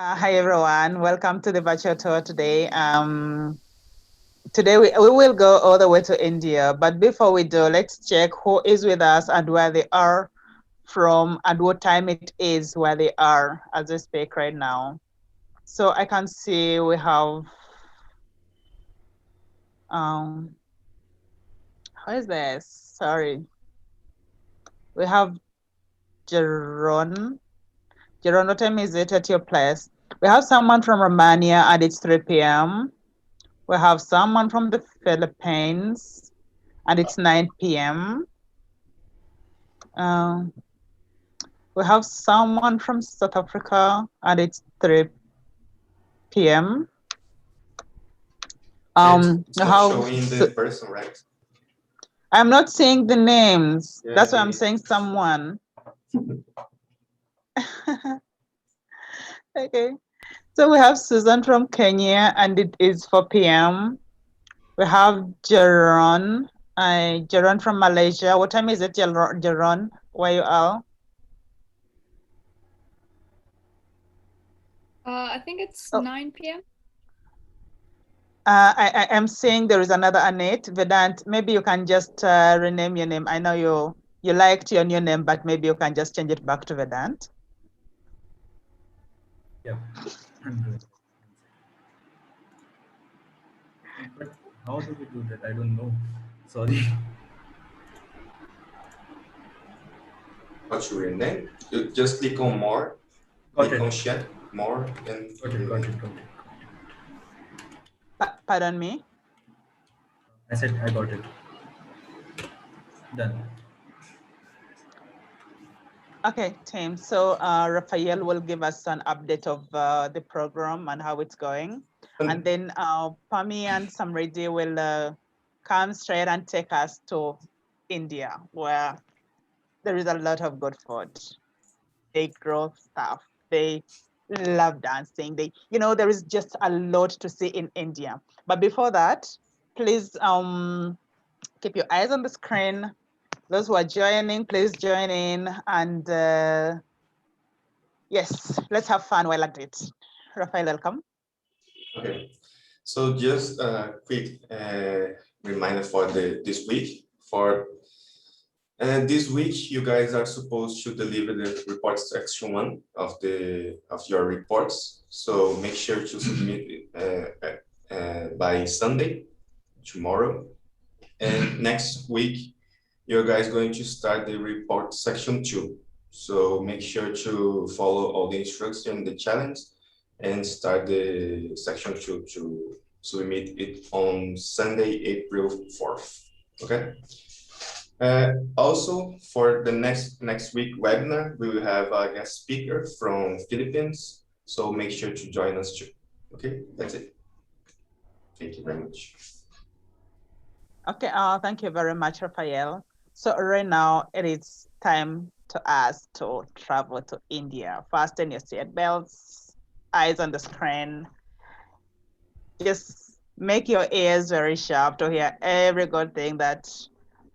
Hi everyone, welcome to the virtual tour today. Today we will go all the way to India, but before we do, let's check who is with us and where they are from and what time it is where they are as we speak right now. So I can see we have, um, how is this? Sorry. We have Jeron. Jeron, what time is it at your place? We have someone from Romania and it's 3 p.m. We have someone from the Philippines and it's 9 p.m. Um, we have someone from South Africa and it's 3 p.m. It's not How showing the person, right? I'm not saying the names. Yeah, That's why I'm saying someone. Okay. So we have Susan from Kenya and it is 4 p.m. We have Jeron from Malaysia. What time is it, Jeron? Where you are? I think it's Oh, 9 p.m. I am saying there is another Annette. Vedant, maybe you can just rename your name. I know you liked your new name, but maybe you can just change it back to Vedant. Yeah, I'm doing. But how do we do that? I don't know. Sorry. What's your name? You just click on more, Got click it. on chat, more, and Got it. Got it. Got it. Pardon me. I said I got it. Done. Okay, team. So Raphael will give us an update of the program and how it's going. And then Pami and Samriddhi will come straight and take us to India, where there is a lot of good food. They grow stuff. They love dancing. There is just a lot to see in India. But before that, please keep your eyes on the screen. Those who are joining, please join in. And yes, let's have fun while at it. Raphael, welcome. Okay. So just a quick reminder for this week. For this week, you guys are supposed to deliver the report section 1 of your reports. So make sure to submit it by Sunday, tomorrow. And next week, you guys going to start the report section 2. So make sure to follow all the instructions, the challenge, and start the section 2 to submit it on Sunday, April 4th. Okay. Also, for the next week webinar, we will have a guest speaker from Philippines. So make sure to join us too. Okay, that's it. Thank you very much. Okay, thank you very much, Raphael. So right now it is time to us to travel to India. Fasten your seatbelts, eyes on the screen. Just make your ears very sharp to hear every good thing that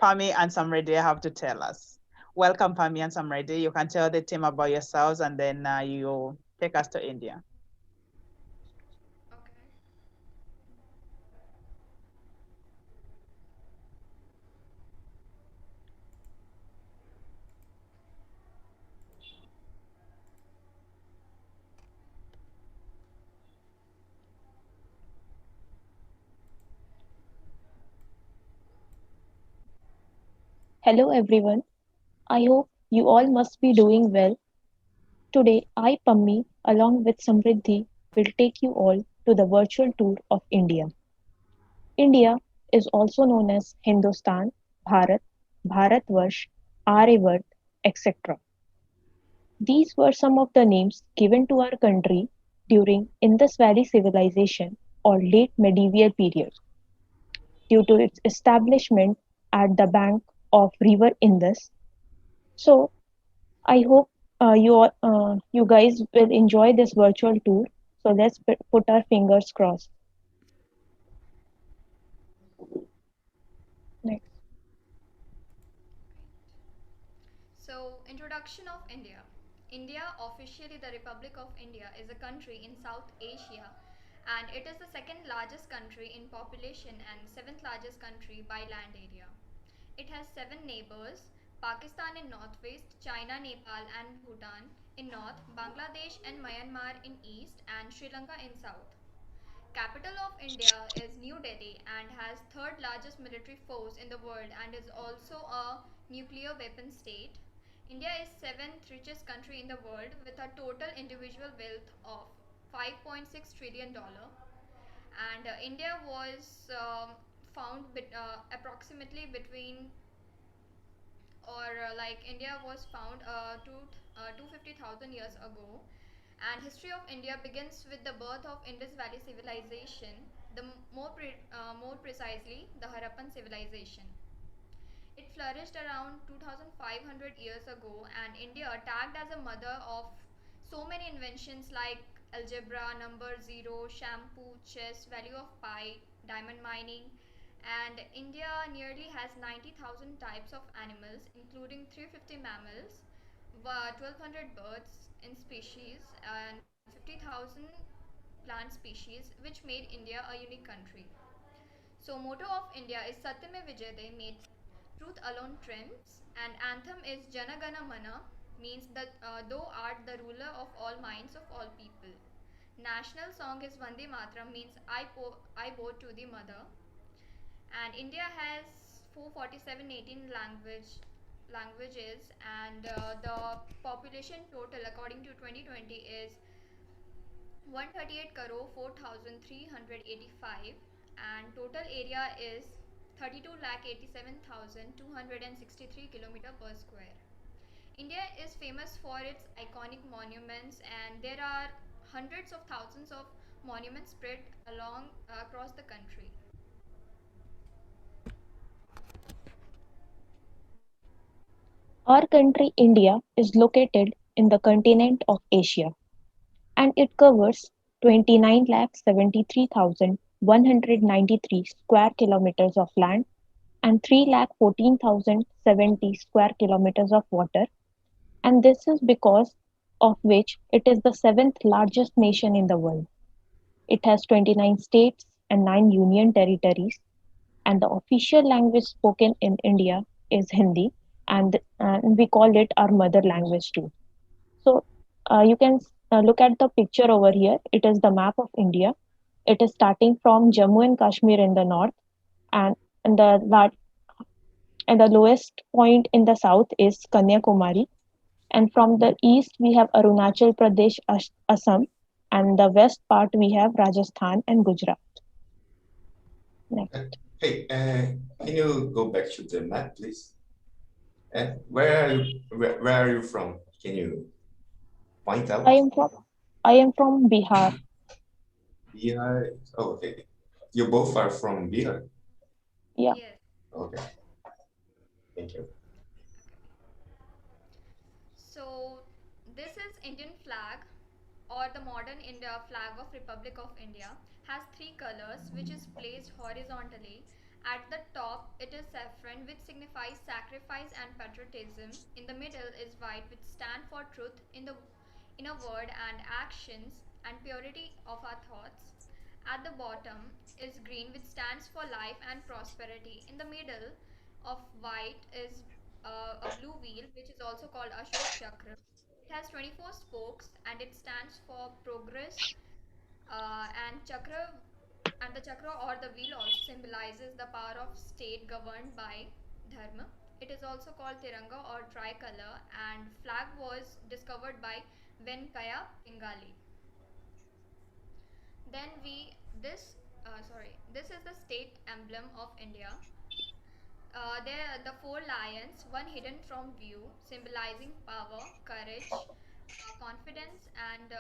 Pami and Samriddhi have to tell us. Welcome, Pami and Samriddhi. You can tell the team about yourselves and then you take us to India. Okay. Hello everyone. I hope you all must be doing well. Today, I, Pammi, along with Samriddhi, will take you all to the virtual tour of India. India is also known as Hindustan, Bharat, Bharatvarsh, Aryavart, etc. These were some of the names given to our country during Indus Valley Civilization or late medieval period due to its establishment at the bank of river Indus. So I hope you guys will enjoy this virtual tour. So let's put our fingers crossed. Next. So, introduction of India. India, officially the Republic of India, is a country in South Asia, and it is the second largest country in population and seventh largest country by land area. It has seven neighbors: Pakistan in northwest, China, Nepal, and Bhutan in north, Bangladesh and Myanmar in east, and Sri Lanka in south. Capital of India is New Delhi and has third largest military force in the world and is also a nuclear weapon state. India is seventh richest country in the world with a total individual wealth of $5.6 trillion. And India was found approximately between or like India was found 250,000 years ago. And history of India begins with the birth of Indus Valley civilization, more precisely the Harappan civilization. It flourished around 2500 years ago, and India tagged as a mother of so many inventions like algebra, number zero, shampoo, chess, value of pi, diamond mining. And India nearly has 90,000 types of animals, including 350 mammals, 1200 birds in species, and 50,000 plant species, which made India a unique country. So motto of India is Satyame Vijayate, means truth alone triumphs, and anthem is Jana Gana Mana, means that thou art the ruler of all minds of all people. National song is Vande Mataram, means I bow to the mother. And India has 447 languages, and the population total according to 2020 is 138 crore 4,385, and total area is 32 lakh 87,263 kilometer per square. India is famous for its iconic monuments, and there are hundreds of thousands of monuments spread along across the country. Our country, India, is located in the continent of Asia, and it covers 29,73,193 square kilometers of land and 3,14,070 square kilometers of water, and this is because of which it is the seventh largest nation in the world. It has 29 states and 9 union territories, and the official language spoken in India is Hindi, and we call it our mother language too. So you can look at the picture over here. It is the map of India. It is starting from Jammu and Kashmir in the north, and, and the and the lowest point in the south is Kanyakumari. And from the east we have Arunachal Pradesh, Assam, and the west part we have Rajasthan and Gujarat. Next. Hey, can you go back to the map, please? Where are you from? Can you point out? I am from Bihar. Bihar. Oh, okay. You both are from Bihar. Yeah. Yes. Okay. Thank you. So this is Indian flag, or the modern India flag of Republic of India, has three colors which is placed horizontally. At the top it is saffron, which signifies sacrifice and patriotism. In the middle is white, which stand for truth in a word and actions, and purity of our thoughts. At the bottom is green, which stands for life and prosperity. In the middle of white is a blue wheel, which is also called Ashok Chakra. It has 24 spokes and it stands for progress. And chakra and the chakra or the wheel also symbolizes the power of state governed by dharma. It is also called Tiranga or tricolor, and flag was discovered by Venkaya Pingali. Then we this this is the state emblem of India. There are the four lions, one hidden from view, symbolizing power, courage, confidence, and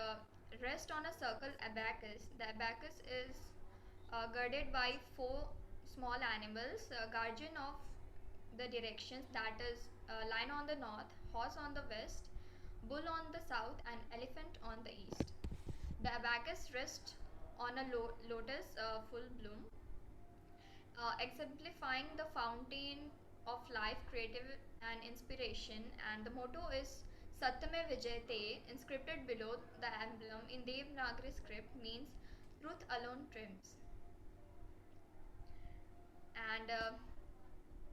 rest on a circle abacus. The abacus is girded by four small animals, guardian of the directions, that is lion on the north, horse on the west, bull on the south, and elephant on the east. The abacus rests on a lotus full bloom, exemplifying the fountain of life, creative and inspiration. And the motto is Satyame Vijayate, inscripted below the emblem in Devanagari script, means truth alone triumphs. And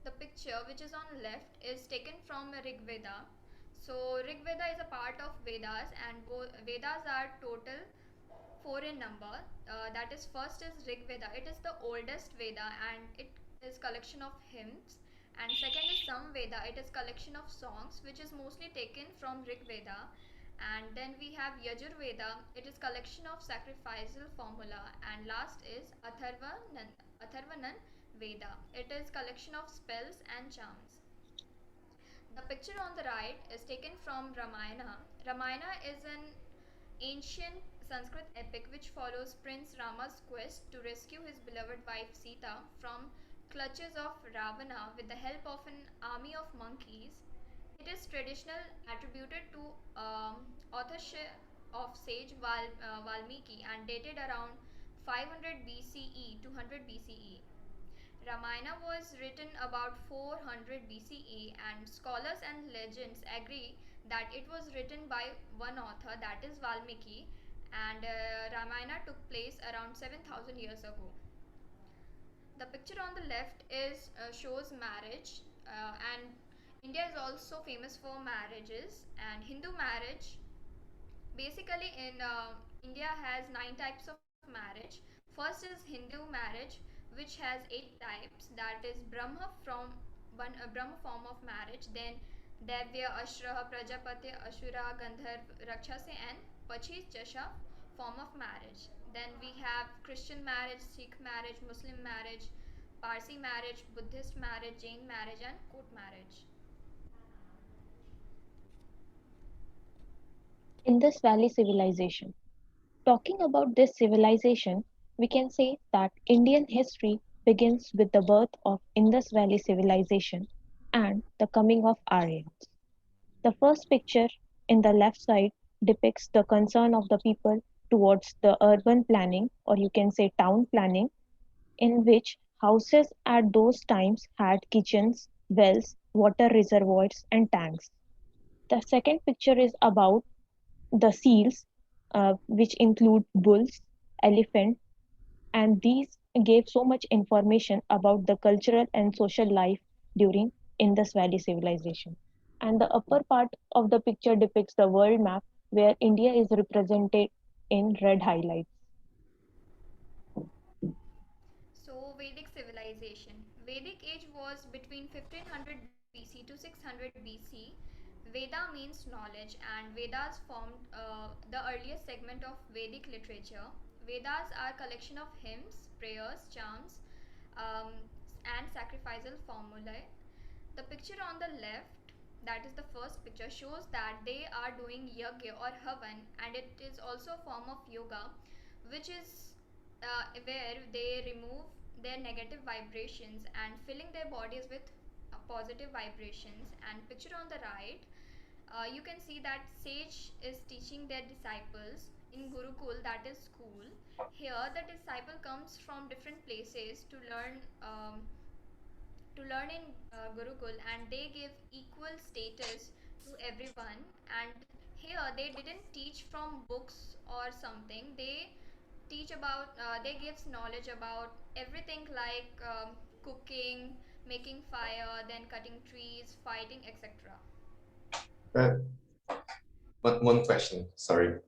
the picture which is on left is taken from Rig Veda. So Rig Veda is a part of Vedas, and Vedas are total 4 in number. That is, first is Rig Veda. It is the oldest Veda and it is collection of hymns. And second is Sam Veda. It is collection of songs which is mostly taken from Rig Veda. And then we have Yajur Veda. It is collection of sacrificial formula. And last is Atharvanan Veda. It is collection of spells and charms. The picture on the right is taken from Ramayana. Ramayana is an ancient Sanskrit epic which follows Prince Rama's quest to rescue his beloved wife Sita from clutches of Ravana with the help of an army of monkeys. It is traditional attributed to authorship of sage Valmiki and dated around 500 BCE to 100 BCE. Ramayana was written about 400 BCE, and scholars and legends agree that it was written by one author, that is Valmiki, and Ramayana took place around 7,000 years ago. The picture on the left is shows marriage, and India is also famous for marriages. And Hindu marriage, basically in India has 9 types of marriage. First is Hindu marriage, which has 8 types. That is Brahma from Brahma form of marriage, then Devya, Ashra, Prajapati, Ashura, Gandharv, Rakshasa, and Pachis form of marriage. Then we have Christian marriage, Sikh marriage, Muslim marriage, Parsi marriage, Buddhist marriage, Jain marriage, and court marriage. Indus Valley Civilization. Talking about this civilization, we can say that Indian history begins with the birth of Indus Valley Civilization and the coming of Aryans. The first picture in the left side depicts the concern of the people towards the urban planning, or you can say town planning, in which houses at those times had kitchens, wells, water reservoirs, and tanks. The second picture is about the seals, which include bulls, elephant, and these gave so much information about the cultural and social life during Indus Valley civilization. And the upper part of the picture depicts the world map where India is represented in red highlights. So, Vedic civilization. Vedic age was between 1500 BC to 600 BC. Veda means knowledge, and Vedas formed the earliest segment of Vedic literature. Vedas are collection of hymns, prayers, charms, um, and sacrificial formulae. The picture on the left, that is the first picture, shows that they are doing yagya or havan, and it is also a form of yoga, which is where they remove their negative vibrations and filling their bodies with positive vibrations. And picture on the right, you can see that sage is teaching their disciples in Gurukul, that is school. Here the disciple comes from different places to learn in Gurukul, and they give equal status to everyone. And here they didn't teach from books or something. They teach about they gives knowledge about everything like cooking, making fire, then cutting trees, fighting, etc. But one question, sorry.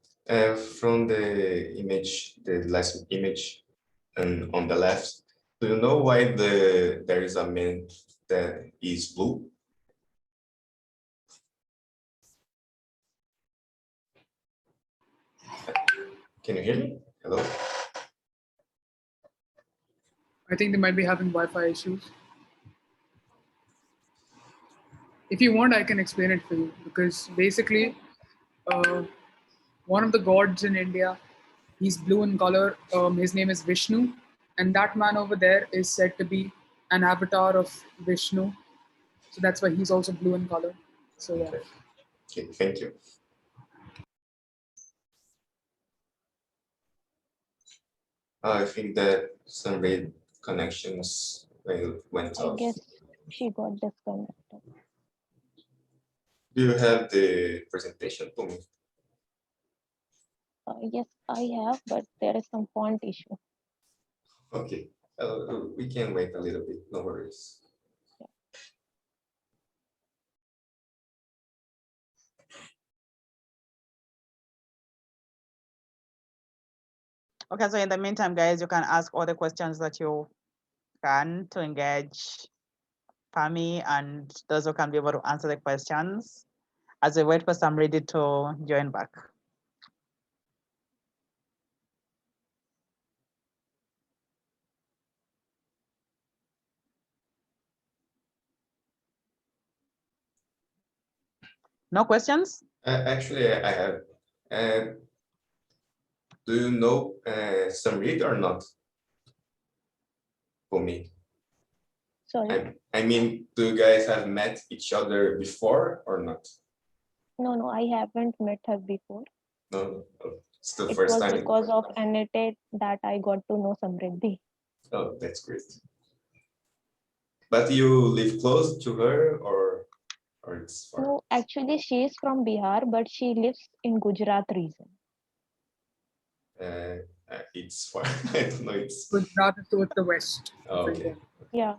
From the image, the last image, and on the left, do you know why there is a man that is blue? Can you hear me? Hello? I think they might be having Wi-Fi issues. If you want, I can explain it for you, because basically, one of the gods in India, he's blue in color. His name is Vishnu, and that man over there is said to be an avatar of Vishnu. So that's why he's also blue in color. So yeah. Okay, thank you. I think that some red connections went I off. guess she got disconnected. Do you have the presentation to me? Yes, I have, but there is some font issue. Okay, we can wait a little bit, no worries. Okay, so in the meantime, guys, you can ask all the questions that you can to engage Pami and those who can be able to answer the questions as we wait for somebody to join back. No questions? Actually, I have. Do you know Samrit or not? For me, Sorry. I mean, do you guys have met each other before or not? No, I haven't met her before. No, it's the It first was time. because of Annotate that I got to know Samriddhi. Oh, that's great. But you live close to her, or it's far? No, actually, she is from Bihar, but she lives in Gujarat region. It's far. I don't know. It's Gujarat is towards the west. of okay. India. Yeah,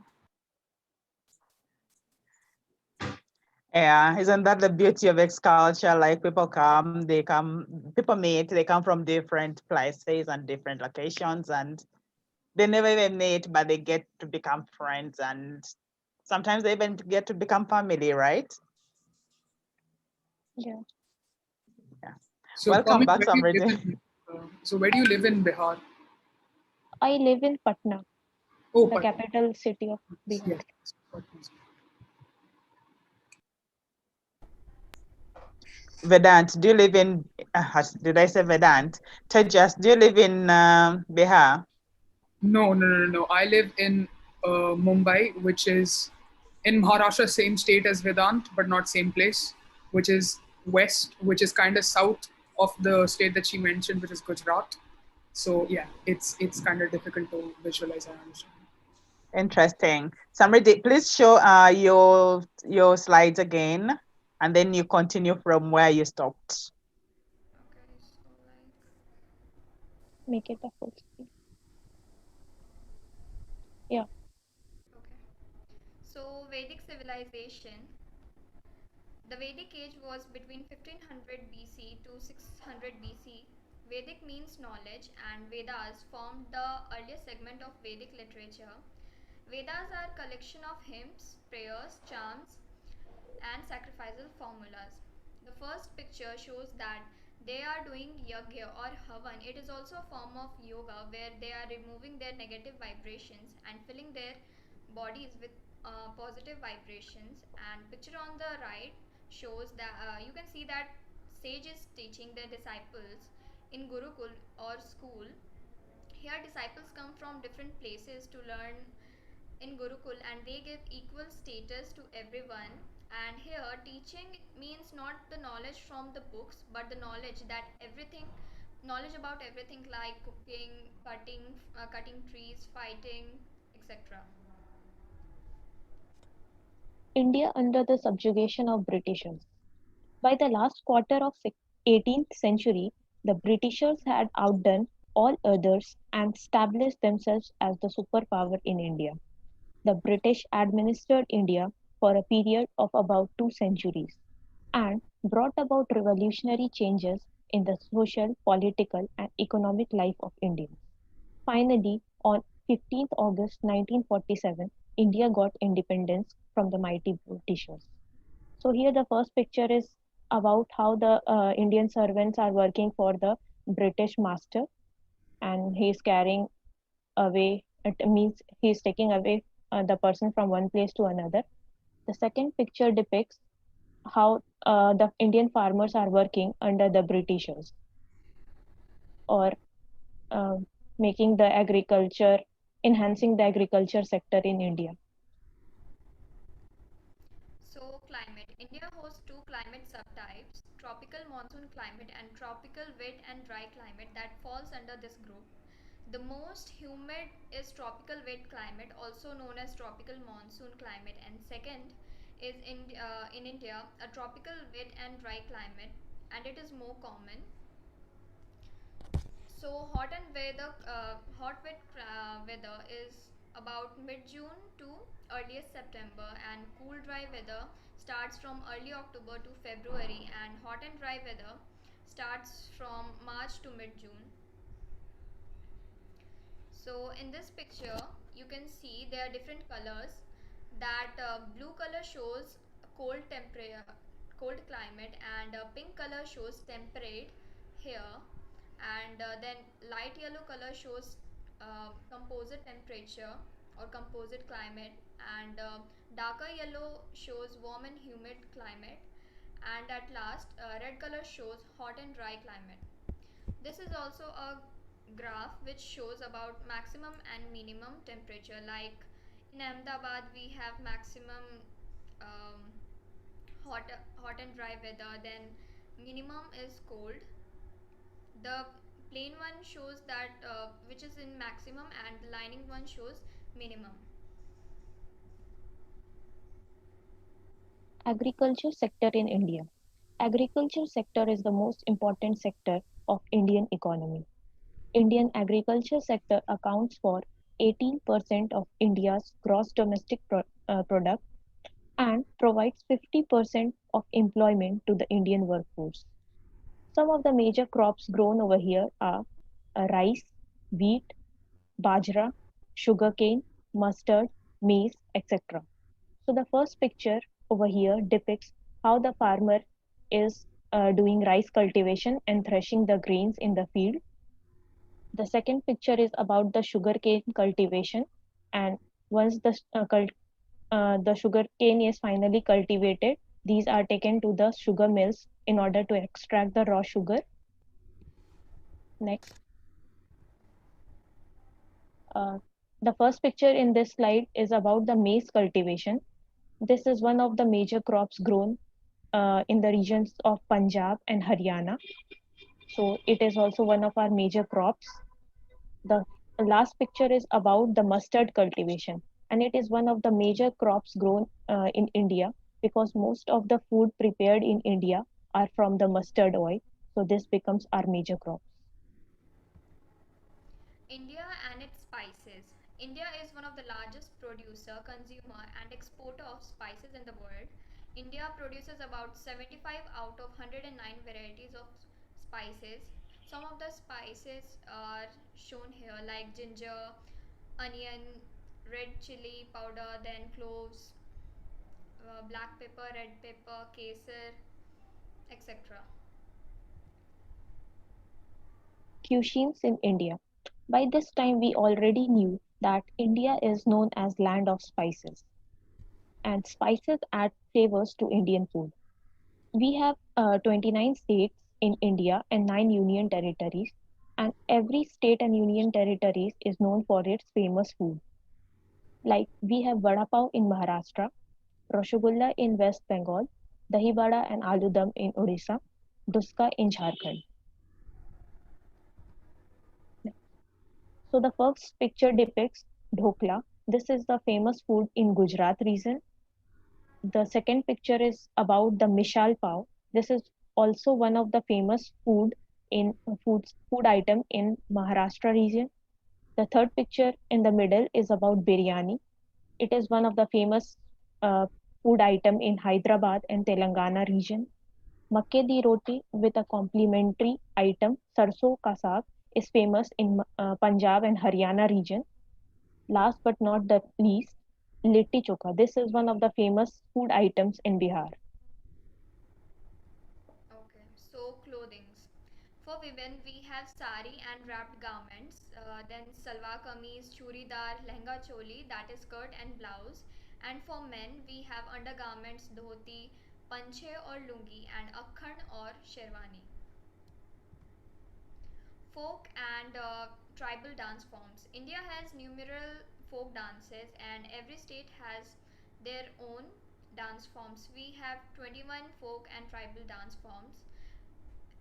Yeah, isn't that the beauty of X culture? Like people people meet, they come from different places and different locations, and they never even meet, but they get to become friends, and sometimes they even get to become family, right? yeah. So, Welcome Pamit, back, where do you live Samriddhi. in, so where do you live in Bihar? I live in Patna, Oh, the Patna. capital city of Bihar. Yes. Patna. Vedant, do you live in, did I say Vedant? Tejas, do you live in Bihar? No. I live in Mumbai, which is in Maharashtra, same state as Vedant, but not same place, which is west, which is kind of south of the state that she mentioned, which is Gujarat. So yeah, it's kind of difficult to visualize. I understand. Interesting. Samriddhi, please show your slides again, and then you continue from where you stopped. Okay, so like, Make it a full screen. Yeah. okay. So Vedic civilization. The Vedic age was between 1500 BC to 600 BC. Vedic means knowledge, and Vedas formed the earliest segment of Vedic literature. Vedas are collection of hymns, prayers, charms, and sacrificial formulas. The first picture shows that they are doing yagya or havan. It is also a form of yoga where they are removing their negative vibrations and filling their bodies with positive vibrations. And picture on the right shows that you can see that sage is teaching their disciples in Gurukul or school. Here disciples come from different places to learn in Gurukul and they give equal status to everyone. And here, teaching means not the knowledge from the books, but the knowledge about everything like cooking, cutting trees, fighting, etc. India under the subjugation of Britishers. By the last quarter of 18th century, the Britishers had outdone all others and established themselves as the superpower in India. The British administered India for a period of about 2 centuries and brought about revolutionary changes in the social, political, and economic life of Indians. Finally, on 15th August 1947, India got independence from the mighty Britishers. So here the first picture is about how the Indian servants are working for the British master, and he is carrying away. It means he is taking away the person from one place to another. The second picture depicts how the Indian farmers are working under the Britishers, or uh, making the agriculture, enhancing the agriculture sector in India. So, climate. India hosts two climate subtypes, tropical monsoon climate and tropical wet and dry climate that falls under this group. The most humid is tropical wet climate, also known as tropical monsoon climate, and second is in India a tropical wet and dry climate, and it is more common. So hot wet weather is about mid-June to earliest September, and cool dry weather starts from early October to February, and hot and dry weather starts from March to mid-June. So in this picture, you can see there are different colors. That blue color shows cold temperature, cold climate, and pink color shows temperate here, and then light yellow color shows composite temperature or composite climate, and darker yellow shows warm and humid climate, and at last red color shows hot and dry climate. This is also a graph which shows about maximum and minimum temperature. Like in Ahmedabad, we have maximum um, hot and dry weather. Then minimum is cold. The plain one shows that which is in maximum, and the lining one shows minimum. Agriculture sector in India. Agriculture sector is the most important sector of Indian economy. Indian agriculture sector accounts for 18% of India's gross domestic product and provides 50% of employment to the Indian workforce. Some of the major crops grown over here are rice, wheat, bajra, sugarcane, mustard, maize, etc. So the first picture over here depicts how the farmer is doing rice cultivation and threshing the grains in the field. The second picture is about the sugarcane cultivation, and once the sugarcane is finally cultivated, these are taken to the sugar mills in order to extract the raw sugar. Next. Uh, the first picture in this slide is about the maize cultivation. This is one of the major crops grown in the regions of Punjab and Haryana. So it is also one of our major crops. The last picture is about the mustard cultivation, and it is one of the major crops grown in India because most of the food prepared in India are from the mustard oil. So this becomes our major crop. India and its spices. India is one of the largest producer, consumer, and exporter of spices in the world. India produces about 75 out of 109 varieties of spices. Some of the spices are shown here, like ginger, onion, red chili powder, then cloves, black pepper, red pepper, kesar, etc. Cuisines in India. By this time, we already knew that India is known as land of spices, and spices add flavors to Indian food. We have 29 states in India and 9 union territories, and every state and union territories is known for its famous food. Like we have vada pav in Maharashtra, rasgulla in West Bengal, dahi vada and aloo dum in Odisha, duska in Jharkhand. So the first picture depicts dhokla. This is the famous food in Gujarat region. The second picture is about the mishal pav. This is also one of the famous food item in Maharashtra region. The third picture in the middle is about biryani. It is one of the famous uh, food item in Hyderabad and Telangana region. Makke di roti with a complementary item sarso ka saag is famous in Punjab and Haryana region. Last but not the least, litti chokha. This is one of the famous food items in Bihar. Okay, so clothings. For women, we have sari and wrapped garments, then salwar kameez, churidar, lehenga choli, that is skirt and blouse. And for men, we have undergarments, dhoti, panche or lungi, and akhan or sherwani. Folk and tribal dance forms. India has numerous folk dances, and every state has their own dance forms. We have 21 folk and tribal dance forms.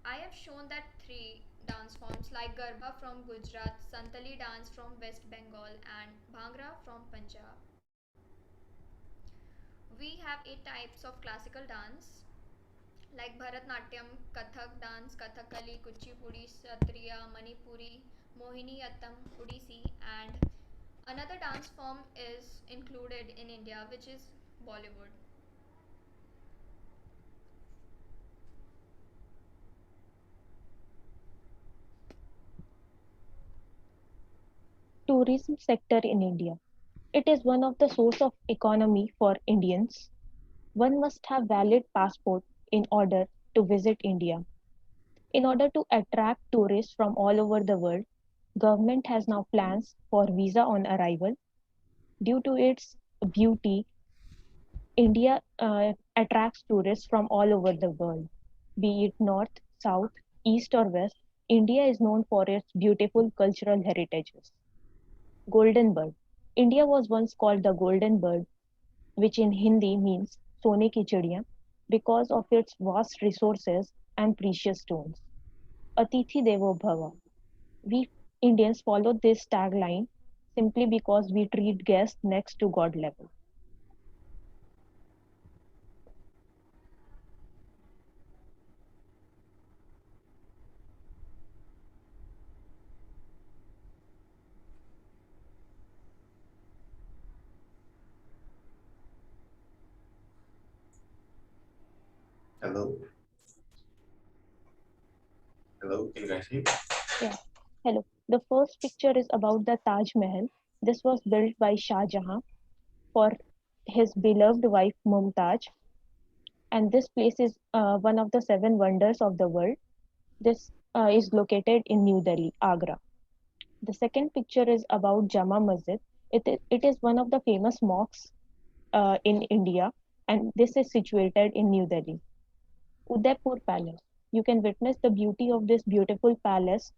I have shown that three dance forms like Garba from Gujarat, Santali dance from West Bengal, and Bhangra from Punjab. We have 8 types of classical dance like Bharatnatyam, Kathak dance, Kathakali, Kuchipudi, Satriya, Manipuri, Mohiniyattam, Odissi, and another dance form is included in India, which is Bollywood. Tourism sector in India. It is one of the source of economy for Indians. One must have valid passport in order to visit India. In order to attract tourists from all over the world, government has now plans for visa on arrival. Due to its beauty, India attracts tourists from all over the world. Be it north, south, east or west, India is known for its beautiful cultural heritages. Golden Bird. India was once called the Golden Bird, which in Hindi means Sone ki Chidiya, because of its vast resources and precious stones. Atithi Devo Bhava. We Indians follow this tagline simply because we treat guests next to God level. Hello, hello, can you guys hear me? Yeah. Hello. The first picture is about the Taj Mahal. This was built by Shah Jahan for his beloved wife Mumtaz, and this place is one of the seven wonders of the world. This is located in New Delhi, Agra. The second picture is about Jama Masjid. It is one of the famous mosques in India, and this is situated in New Delhi. Udaipur Palace. You can witness the beauty of this beautiful palace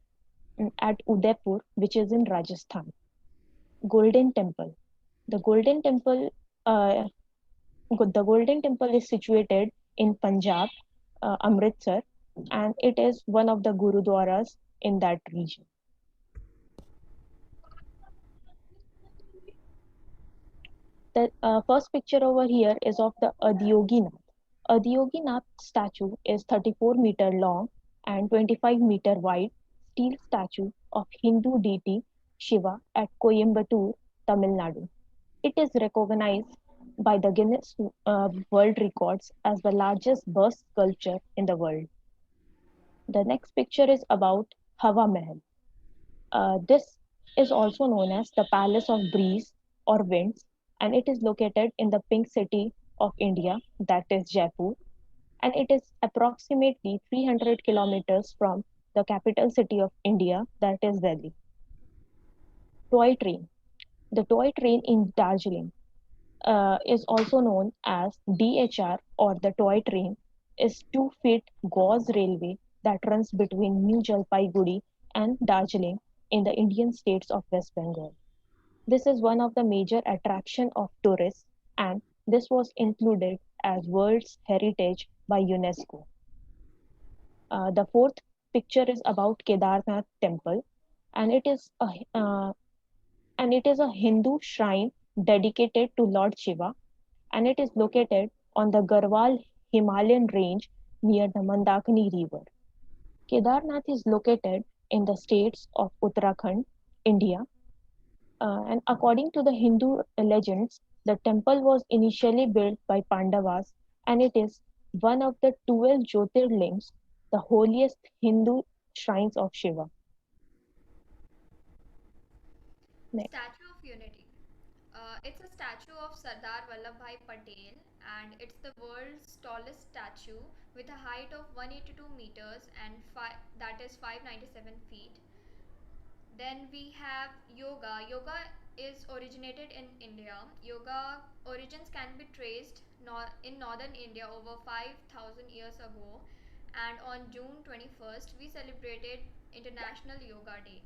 at Udaipur, which is in Rajasthan. Golden Temple. The Golden Temple, uh, the Golden Temple is situated in Punjab, Amritsar, and it is one of the gurudwaras in that region. The first picture over here is of the Adiyoginath. Adiyoginath statue is 34-meter long and 25-meter wide steel statue of Hindu deity Shiva at Coimbatore, Tamil Nadu. It is recognized by the Guinness World Records as the largest bust sculpture in the world. The next picture is about Hawa Mahal. This is also known as the Palace of Breeze or Winds, and it is located in the pink city of India, that is Jaipur, and it is approximately 300 kilometers from the capital city of India, that is Delhi. Toy train. The toy train in Darjeeling is also known as DHR or the toy train, is 2 feet gauze railway that runs between New Jalpaiguri and Darjeeling in the Indian states of West Bengal. This is one of the major attraction of tourists, and this was included as World's Heritage by UNESCO. The fourth picture is about Kedarnath Temple, and it is a Hindu shrine dedicated to Lord Shiva, and it is located on the Garhwal Himalayan range near the Mandakini River. Kedarnath is located in the states of Uttarakhand, India, and according to the Hindu legends, the temple was initially built by Pandavas, and it is one of the 12 Jyotirlings, the holiest Hindu shrines of Shiva. Next. Statue of Unity. It's a statue of Sardar Vallabhbhai Patel, and it's the world's tallest statue with a height of 182 meters and that is 597 feet. Then we have yoga. Yoga is originated in India. Yoga origins can be traced in northern India over 5,000 years ago, and on June 21st we celebrated International Yoga Day.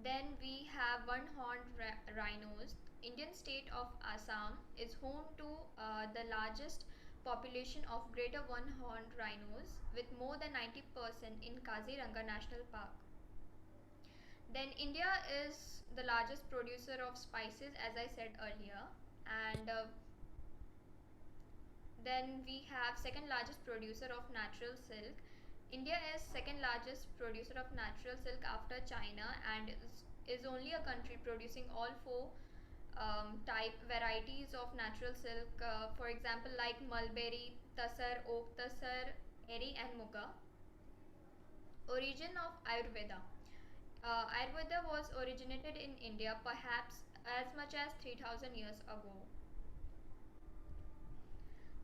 Then we have one-horned rhinos. Indian state of Assam is home to the largest population of greater one-horned rhinos with more than 90% in Kaziranga National Park. Then India is the largest producer of spices, as I said earlier, and Then we have second largest producer of natural silk. India is second largest producer of natural silk after China, and is only a country producing all four type varieties of natural silk. For example, like mulberry, tassar, oak tassar, eri, and muga. Origin of Ayurveda. Ayurveda was originated in India perhaps as much as 3000 years ago.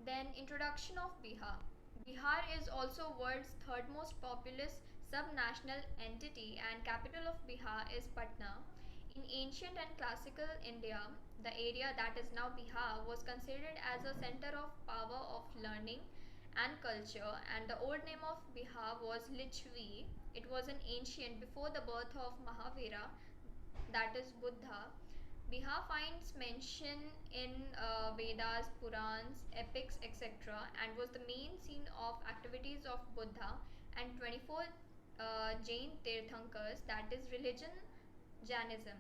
Then introduction of Bihar. Bihar is also world's third most populous subnational entity, and capital of Bihar is Patna. In ancient and classical India, the area that is now Bihar was considered as a center of power of learning and culture, and the old name of Bihar was Lichvi. It was an ancient before the birth of Mahavira, that is Buddha. Bihar finds mention in Vedas, Purans, epics, etc., and was the main scene of activities of Buddha and 24 Jain Tirthankars, that is religion, Jainism.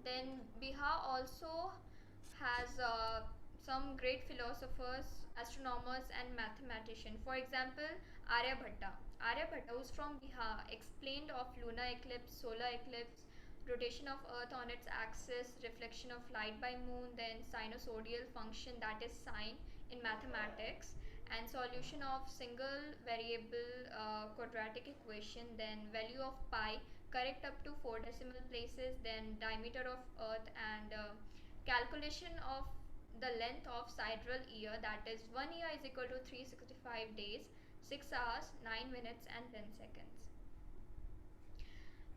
Then Bihar also has some great philosophers, astronomers, and mathematicians. For example, Aryabhatta. Aryabhatta, who's from Bihar, explained of lunar eclipse, solar eclipse, rotation of earth on its axis, reflection of light by moon, then sinusoidal function, that is sine in mathematics, and solution of single variable quadratic equation, then value of pi correct up to 4 decimal places, then diameter of earth, and calculation of the length of sidereal year, that is 1 year is equal to 365 days, 6 hours, 9 minutes, and 10 seconds.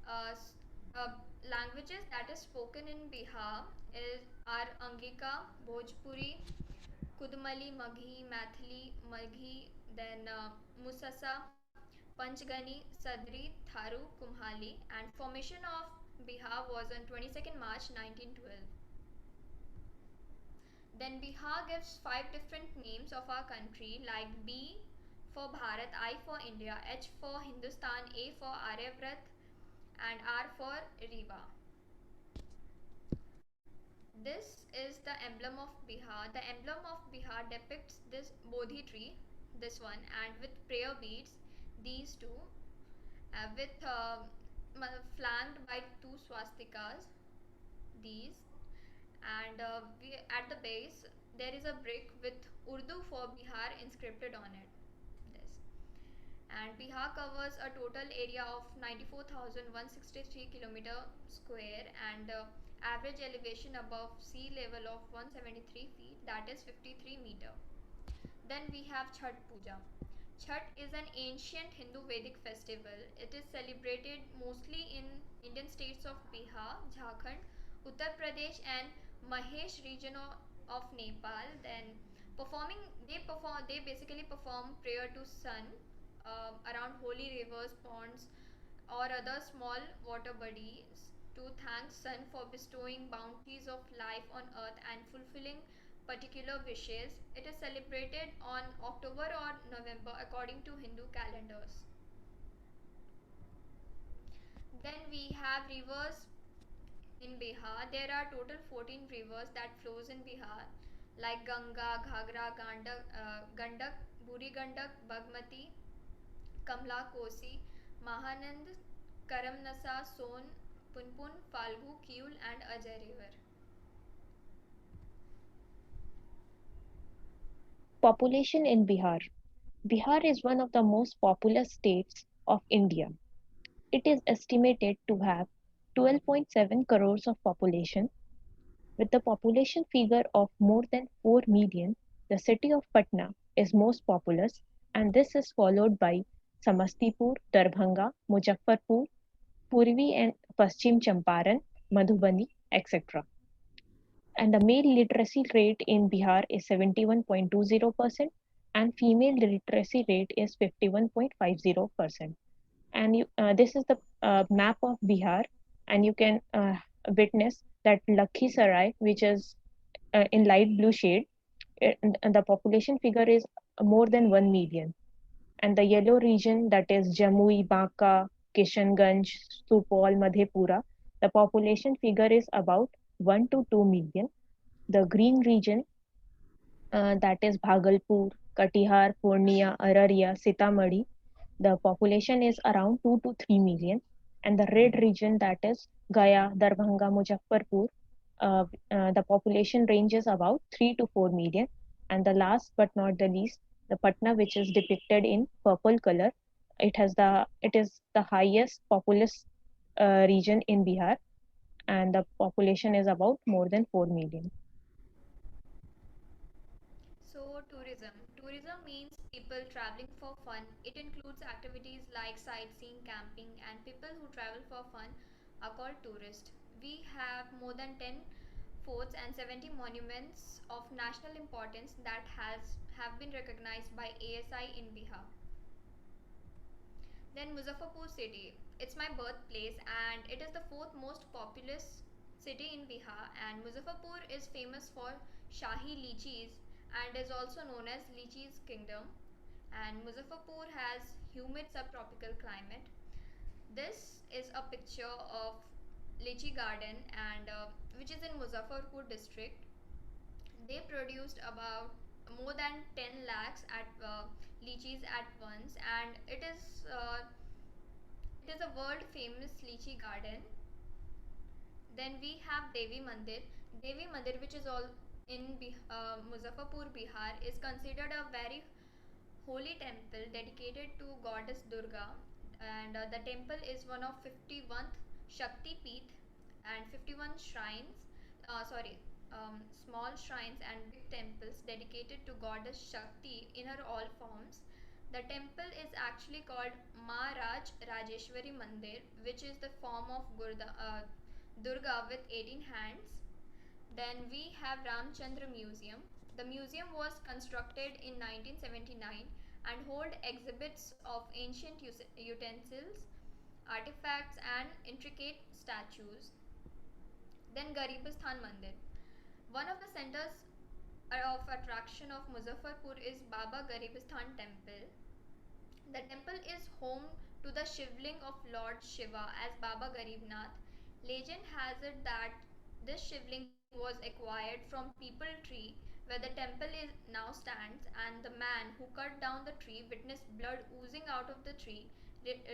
uh, Languages that is spoken in Bihar are Angika, Bhojpuri, Kudmali, Maghi, Mathili, Maghi, then Musasa, Panchgani, Sadri, Tharu, Kumhali, and formation of Bihar was on 22nd March 1912. Then Bihar gives 5 different names of our country, like B for Bharat, I for India, H for Hindustan, A for Aryavrat, and R for Riva. This is the emblem of Bihar. The emblem of Bihar depicts this Bodhi tree, this one, and with prayer beads, these two, with flanked by 2 swastikas, these, and at the base there is a brick with Urdu for Bihar inscripted on it. This. And Bihar covers a total area of 94,163 kilometer square, and average elevation above sea level of 173 feet, that is 53 meter. Then we have Chhat Puja. Chhat is an ancient Hindu Vedic festival. It is celebrated mostly in Indian states of Bihar, Jharkhand, Uttar Pradesh, and Mahesh region of Nepal. Then they basically perform prayer to sun around holy rivers, ponds, or other small water bodies to thank sun for bestowing bounties of life on earth and fulfilling particular wishes. It is celebrated on October or November according to Hindu calendars. Then we have rivers in Bihar. There are total 14 rivers that flows in Bihar, like Ganga, Ghagra, Gandak, Buri Gandak, Bagmati, Kamla, Kosi, Mahanand, Karamnasa, Son, Punpun, Falgu, Kiul, and Ajay River. Population in Bihar. Bihar is one of the most populous states of India. It is estimated to have 12.7 crores of population. With the population figure of more than 4 million, the city of Patna is most populous, and this is followed by Samastipur, Darbhanga, Muzaffarpur, Purvi and Paschim Champaran, Madhubani, etc. And the male literacy rate in Bihar is 71.20% and female literacy rate is 51.50%. And this is the map of Bihar, and you can witness that Lakhisarai, which is in light blue shade, the population figure is more than 1 million. And the yellow region, that is Jamui, Banka, Kishanganj, Supol, Madhepura, the population figure is about 1 to 2 million. The green region, that is Bhagalpur, Katihar, Purnia, Araria, Sitamarhi. The population is around 2 to 3 million. And the red region, that is Gaya, Darbhanga, Muzaffarpur, the population range is about 3 to 4 million. And the last but not the least, the Patna, which is depicted in purple color, it is the highest populous region in Bihar, and the population is about more than 4 million. So, tourism. Tourism means people traveling for fun. It includes activities like sightseeing, camping, and people who travel for fun are called tourists. We have more than 10 forts and 70 monuments of national importance that have been recognized by ASI in Bihar. Then Muzaffarpur city. It's my birthplace and it is the fourth most populous city in Bihar, and Muzaffarpur is famous for Shahi lychees and is also known as Lychees Kingdom. And Muzaffarpur has humid subtropical climate. This is a picture of lychee garden and which is in Muzaffarpur district. They produced about more than 10 lakhs at lychees at once, and it is a world famous lychee garden. Then we have Devi Mandir. Devi Mandir, which is all in Muzaffarpur, Bihar, is considered a very holy temple dedicated to goddess Durga, and the temple is one of 51th Shakti Peeth and 51 shrines. Sorry, small shrines and big temples dedicated to goddess Shakti in her all forms. The temple is actually called Maharaj Rajeshwari Mandir, which is the form of Durga with 18 hands. Then we have Ramchandra Museum. The museum was constructed in 1979 and hold exhibits of ancient utensils, artifacts and intricate statues. Then Garibasthan Mandir. One of the centers of attraction of Muzaffarpur is Baba Garibasthan Temple. The temple is home to the Shivling of Lord Shiva as Baba Garibnath. Legend has it that this Shivling was acquired from Peepal Tree where the temple is now stands, and the man who cut down the tree witnessed blood oozing out of the tree,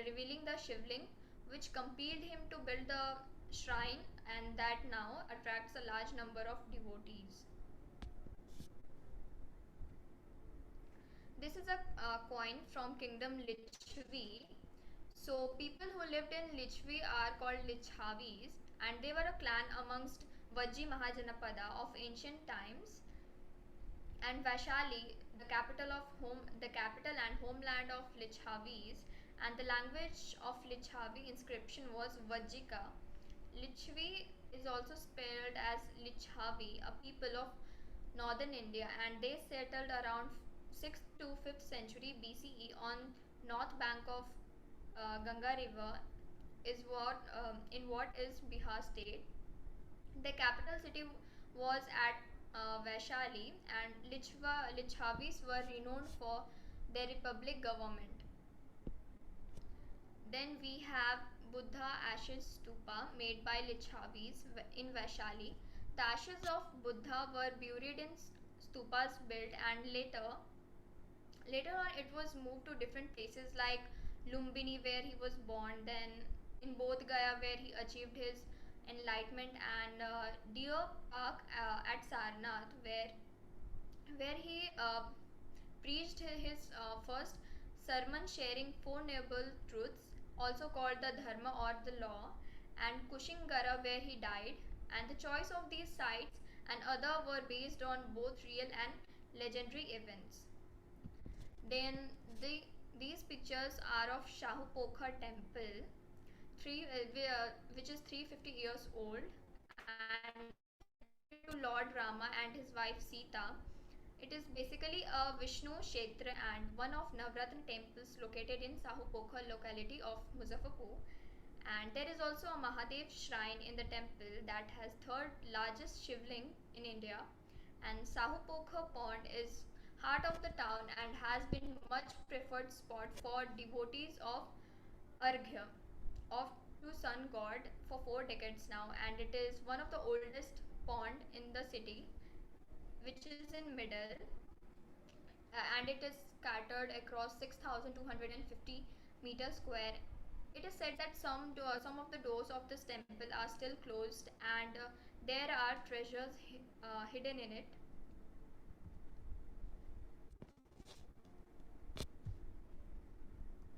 revealing the Shivling, which compelled him to build the shrine, and that now attracts a large number of devotees. This is a coin from Kingdom Lichvi. So people who lived in Lichvi are called Lichhavis, and they were a clan amongst Vajji Mahajanapada of ancient times. And Vaishali, the capital and homeland of Lichhavis, and the language of Lichhavi inscription was Vajjika. Lichvi is also spelled as Lichhavi, a people of northern India, and they settled around 6th to 5th century BCE on north bank of Ganga River in what is Bihar state. The capital city was at Vaishali, and Lichhavis were renowned for their republic government. Then we have Buddha ashes stupa made by Lichhavis in Vaishali. The ashes of Buddha were buried in stupas built, and later on it was moved to different places like Lumbini where he was born, then in Bodh Gaya where he achieved his enlightenment, and Deer Park at Sarnath where he preached his first sermon sharing Four Noble Truths, also called the Dharma or the Law, and Kushingara where he died. And the choice of these sites and other were based on both real and legendary events. Then the these pictures are of Shahu Pokhar temple, which is 350 years old and dedicated to Lord Rama and his wife Sita. It is basically a Vishnu Kshetra and one of Navratna temples located in Sahupokhar locality of Muzaffarpur. And there is also a Mahadev shrine in the temple that has third largest Shivling in India. And Sahupokhar pond is heart of the town and has been much preferred spot for devotees of Arghya of to sun god for 4 decades now, and it is one of the oldest pond in the city. which is in middle, and it is scattered across 6,250 meters square. It is said that some of the doors of this temple are still closed, and there are treasures hidden in it.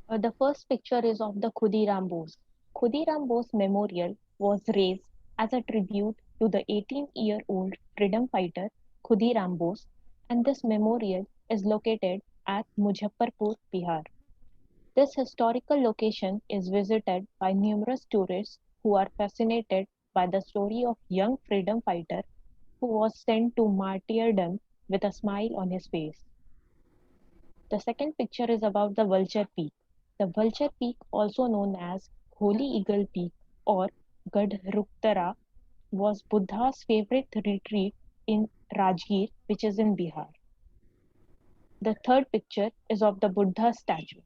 The first picture is of the Khudiram Bose. Khudiram Bose Memorial was raised as a tribute to the 18-year-old freedom fighter Khudiram Bose, and this memorial is located at Muzaffarpur, Bihar. This historical location is visited by numerous tourists who are fascinated by the story of young freedom fighter who was sent to martyrdom with a smile on his face. The second picture is about the Vulture Peak. The Vulture Peak, also known as Holy Eagle Peak or Gadhruktara, was Buddha's favorite retreat in Rajgir, which is in Bihar. The third picture is of the Buddha statue.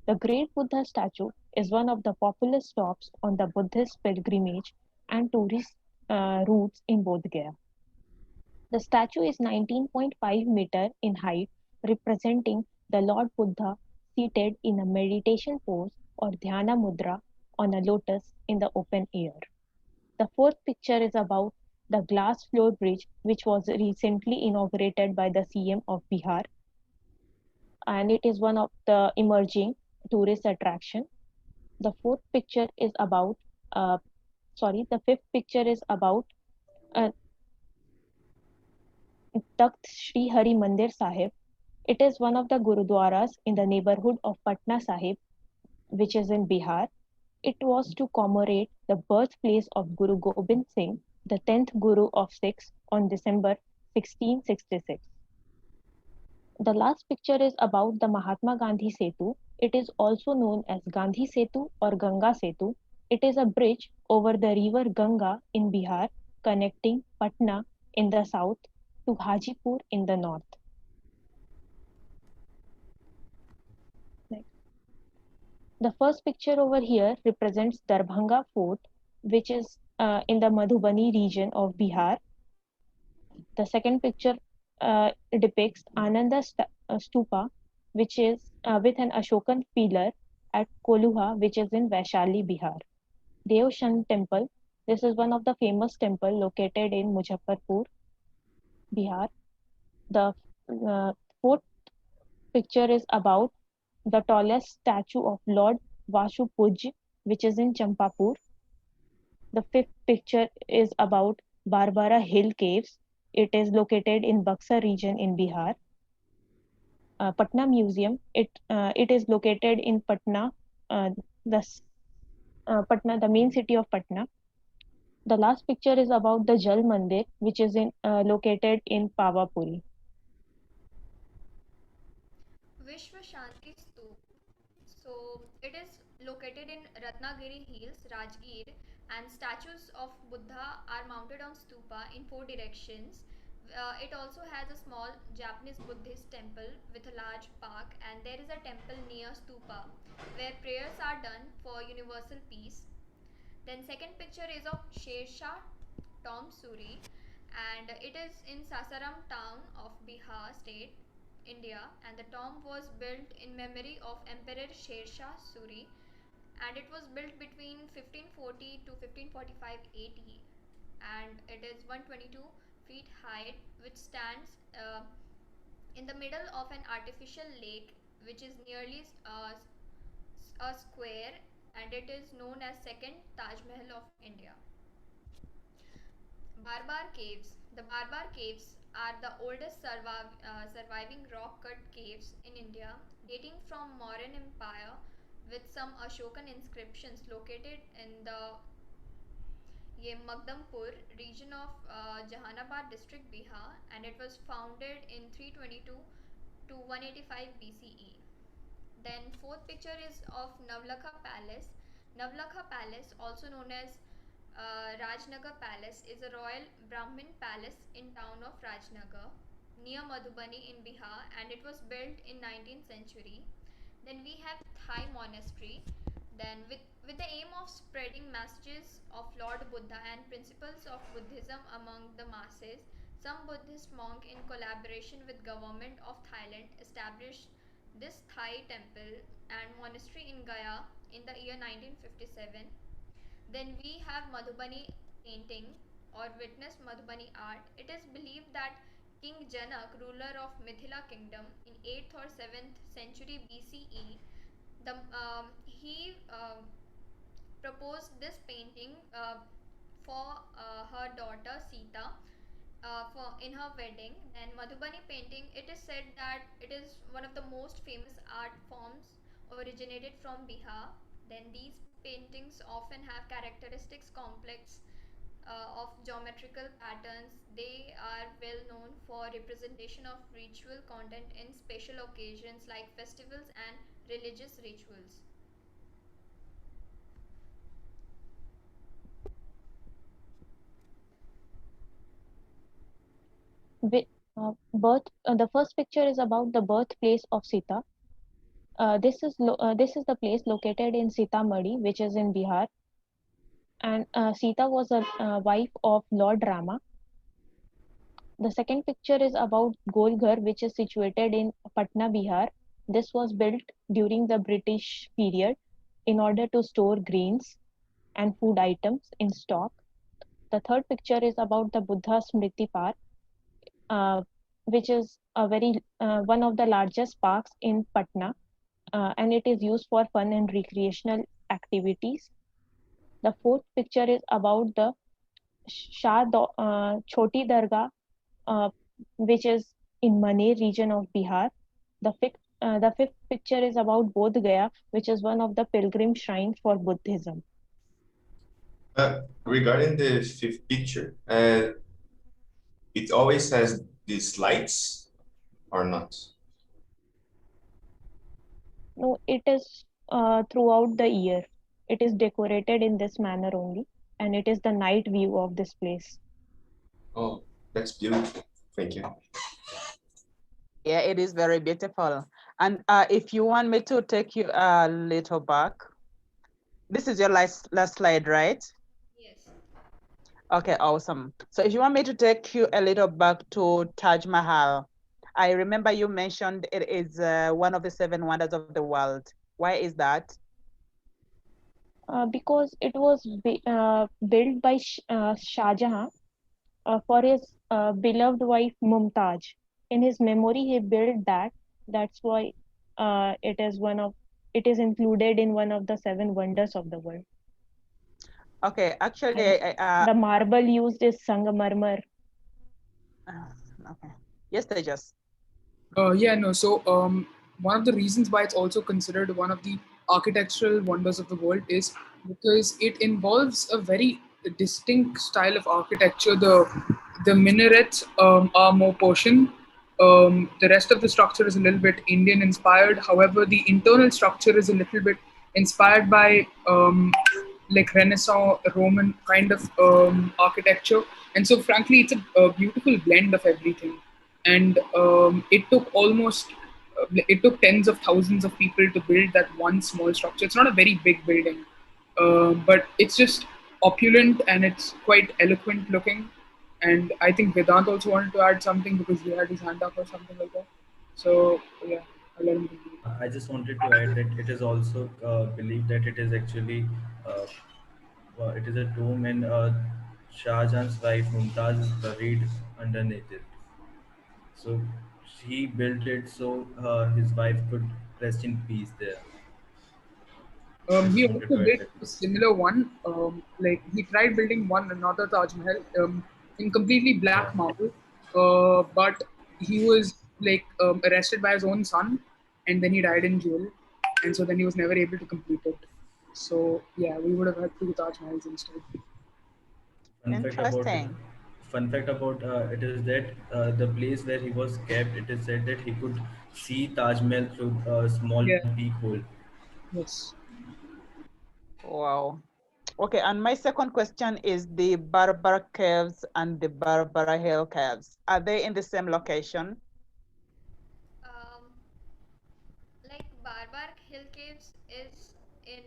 The Great Buddha statue is one of the popular stops on the Buddhist pilgrimage and tourist routes in Bodh Gaya. The statue is 19.5 meter in height, representing the Lord Buddha seated in a meditation pose or dhyana mudra on a lotus in the open air. The fourth picture is about the glass floor bridge, which was recently inaugurated by the CM of Bihar, and it is one of the emerging tourist attraction. The fourth picture is about, the fifth picture is about uh, Takht Sri Hari Mandir Sahib. It is one of the Gurudwaras in the neighborhood of Patna Sahib, which is in Bihar. It was to commemorate the birthplace of Guru Gobind Singh, the 10th Guru of Sikhs, on December 1666. The last picture is about the Mahatma Gandhi Setu. It is also known as Gandhi Setu or Ganga Setu. It is a bridge over the river Ganga in Bihar, connecting Patna in the south to Hajipur in the north. The first picture over here represents Darbhanga Fort, which is in the Madhubani region of Bihar. The second picture depicts Ananda Stupa, which is with an Ashokan pillar at Koluha, which is in Vaishali, Bihar. Devshan Temple. This is one of the famous temple located in Muzaffarpur, Bihar. The fourth picture is about the tallest statue of Lord Vashupuj, which is in Champapur. The fifth picture is about Barbara Hill Caves. It is located in Buxar region in Bihar. Patna Museum. It is located in Patna, the main city of Patna. The last picture is about the Jal Mandir, which is located in Pavapuri. Vishwa Shanti Stoop. So it is located in Ratnagiri Hills, Rajgir, and statues of Buddha are mounted on stupa in four directions. It also has a small Japanese Buddhist temple with a large park, and there is a temple near stupa where prayers are done for universal peace. Then second picture is of Shersha Tom Suri, and it is in Sasaram town of Bihar state, India, and the tomb was built in memory of Emperor Shersha Suri, and it was built between 1540 to 1545 AD, and it is 122 feet high, which stands in the middle of an artificial lake, which is nearly a square, and it is known as second Taj Mahal of India. Barbar Caves. The Barbar Caves are the oldest surviving rock cut caves in India, dating from Mauryan Empire, with some Ashokan inscriptions located in the Magdampur region of Jahanabad district, Bihar, and it was founded in 322 to 185 BCE. Then fourth picture is of Navlakha Palace. Navlakha Palace, also known as Rajnagar Palace, is a royal Brahmin palace in town of Rajnagar near Madhubani in Bihar, and it was built in 19th century. Then we have Thai Monastery. Then with the aim of spreading messages of Lord Buddha and principles of Buddhism among the masses, some Buddhist monk in collaboration with government of Thailand established this Thai temple and monastery in Gaya in the year 1957. Then we have Madhubani painting or witness Madhubani art. It is believed that King Janak, ruler of Mithila kingdom in 8th or 7th century BCE, he proposed this painting for her daughter Sita for in her wedding. And Madhubani painting, it is said that it is one of the most famous art forms originated from Bihar. Then these paintings often have characteristics complex of geometrical patterns. They are well known for representation of ritual content in special occasions like festivals and religious rituals. The first picture is about the birthplace of Sita. This is the place located in Sitamarhi, which is in Bihar. And Sita was a wife of Lord Rama. The second picture is about Golghar, which is situated in Patna, Bihar. This was built during the British period in order to store grains and food items in stock. The third picture is about the Buddha Smriti Park, uh, which is a very one of the largest parks in Patna, and it is used for fun and recreational activities. The fourth picture is about the Choti Dargah, uh, which is in Maner region of Bihar. The fifth picture is about Bodh Gaya, which is one of the pilgrim shrines for Buddhism. Regarding the fifth picture, it always has these lights or not? No, it is throughout the year. It is decorated in this manner only, and it is the night view of this place. Oh, that's beautiful. Thank you. Yeah, it is very beautiful. And if you want me to take you a little back, this is your last slide, right? Yes. Okay, awesome. So if you want me to take you a little back to Taj Mahal, I remember you mentioned it is one of the 7 wonders of the world. Why is that? Because it was built by Shah Jahan for his beloved wife Mumtaz. In his memory, he built that. That's why it is included in one of the 7 wonders of the world. Okay, actually, The marble used is Sangamarmar. Okay. Yes, Tejas. One of the reasons why it's also considered one of the architectural wonders of the world is because it involves a very distinct style of architecture. The minarets are more Persian. The rest of the structure is a little bit Indian inspired. However, the internal structure is a little bit inspired by like Renaissance Roman kind of architecture. And so, frankly, it's a beautiful blend of everything. And it took tens of thousands of people to build that one small structure. It's not a very big building, but it's just opulent and it's quite eloquent looking. And I think Vedant also wanted to add something because he had his hand up or something like that. So yeah, I'll let him continue. I just wanted to add that it is also believed that it is actually it is a tomb, and Shah Jahan's wife Mumtaz is buried underneath it. So he built it so his wife could rest in peace there. I He just wanted also to add did that. a similar one. Like he tried building another Taj Mahal in completely Yeah. black marble, but he was arrested by his own son, and then he died in jail, and so then he was never able to complete it. So yeah, we would have had 2 Taj Mahals instead. Fun fact about it. Interesting. Fun fact about it is that the place where he was kept, it is said that he could see Taj Mahal through a small Yeah. peephole. Yes. Wow. Okay, and my second question is the Barbara Caves and the Barbara Hill Caves. Are they in the same location? Um, like Barbar Hill Caves is in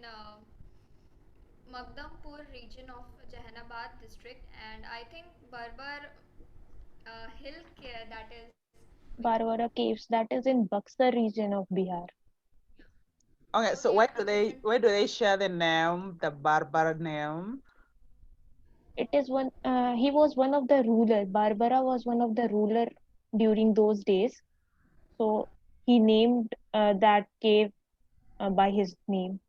Magdampur region of Jahanabad district, and I think Barbar hill that is Barbara Caves, that is in Buxar region of Bihar. Okay, so okay, why do they share the name, the Barbara name? It is one, he was one of the ruler. Barbara was one of the ruler during those days. So he named that cave by his name.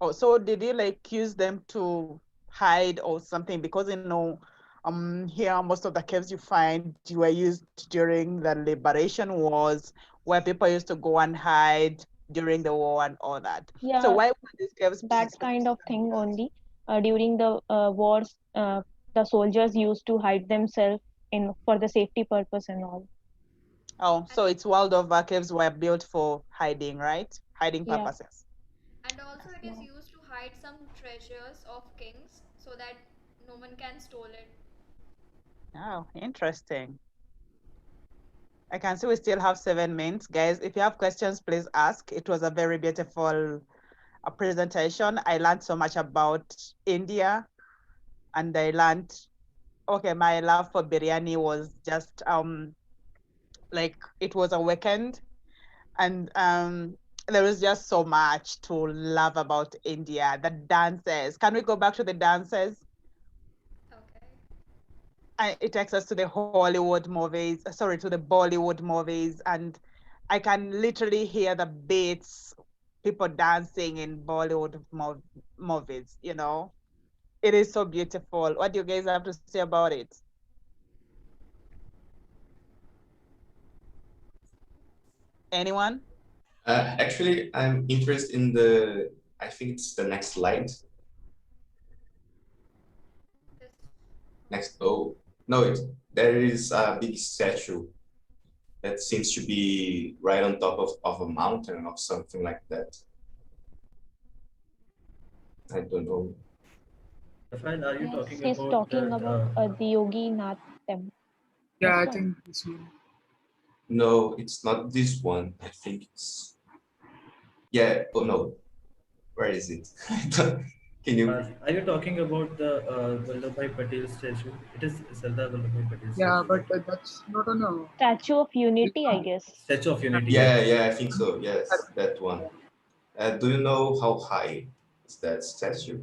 Oh, so did he like use them to hide or something? Because here most of the caves you find were used during the liberation wars, where people used to go and hide during the war and all that. So Yeah, why were these caves being that kind of specifically thing used? only. During the wars, the soldiers used to hide themselves in for the safety purpose and all. Oh, so it's Waldorf caves were built for hiding, right? Hiding Yeah. purposes. and also it is used to hide some treasures of kings so that no one can steal it. Oh, interesting. I can see we still have 7 minutes. Guys, if you have questions, please ask. It was a very beautiful presentation. I learned so much about India, and I learned, okay, my love for biryani was just like it was awakened, and there was just so much to love about India. The dances. Can we go back to the dances? Okay. It takes us to the Hollywood movies, sorry, to the Bollywood movies, and I can literally hear the beats, people dancing in Bollywood movies, you know. It is so beautiful. What do you guys have to say about it? Anyone? Actually, I'm interested in the, I think it's the next slide. This Next, oh, no, there is a big statue that seems to be right on top of a mountain or something like that. I don't know. Rafael, are you Yes, talking he's about talking that? about the Yogi Nath temple. Yeah, I This one. think this one. No, it's not this one. I think it's, yeah, oh no, where is it? Can you, Are you talking about the Vallabhbhai Patel statue? It is Sardar Vallabhbhai Patel Yeah, statue, but right? that's not on a. Statue of This Unity, I one. guess. Statue of Unity, yeah, yes. yeah, I think so, yes, that one. Do you know how high is that statue?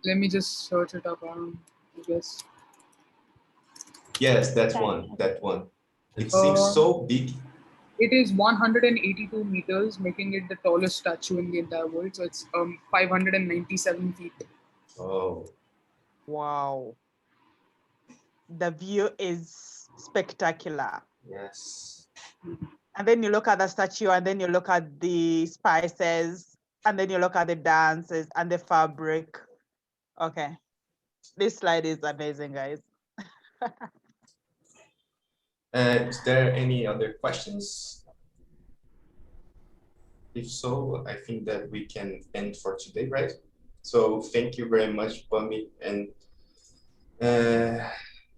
Let me just search it up. I guess. Yes, that That one, that one. It It's seems Uh, so big. it is 182 meters, making it the tallest statue in the entire world. So it's 597 feet. Oh, Wow. The view is spectacular. yes. And then you look at the statue, and then you look at the spices, and then you look at the dances and the fabric. Okay. This slide is amazing, guys. Is there any other questions? If so, I think that we can end for today, right? So thank you very much, Pami and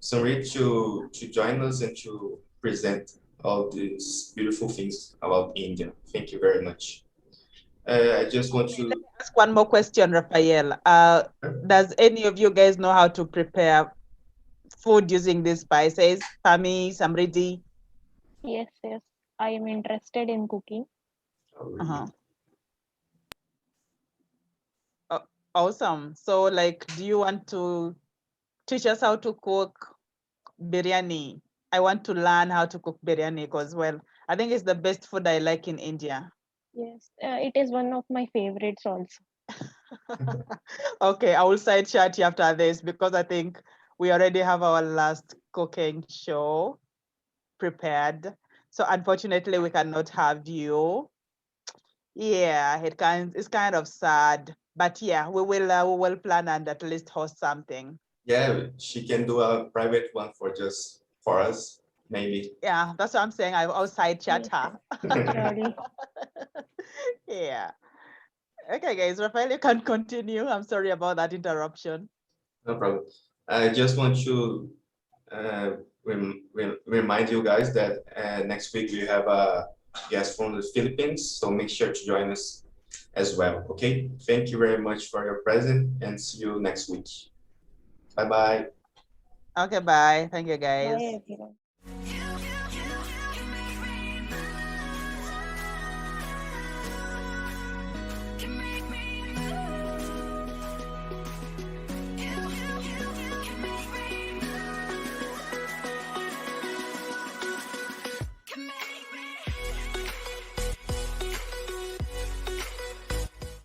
Samrit, to join us and to present all these beautiful things about India. Thank you very much. I just want to Ask one more question, Raphael. Does any of you guys know how to prepare food using these spices? Pami, Samriti? yes, yes. I am interested in cooking. Uh-huh. Awesome. So, like, do you want to teach us how to cook biryani? I want to learn how to cook biryani because, well, I think it's the best food I like in India. Yes, it is one of my favorites also. Okay, I will side chat you after this because I think we already have our last cooking show prepared. So unfortunately, we cannot have you. Yeah, it's kind of sad, but yeah, we will plan and at least host something. yeah, she can do a private one for us, maybe. Yeah, that's what I'm saying. I'll side chat Yes, her. surely. Yeah. Okay, guys, Rafael, you can continue. I'm sorry about that interruption. No problem. I just want to uh, remind you guys that next week we have a guest from the Philippines, so make sure to join us as well. Okay. Thank you very much for your presence and see you next week. Bye bye. Okay, bye. Thank you, Bye, guys. everyone.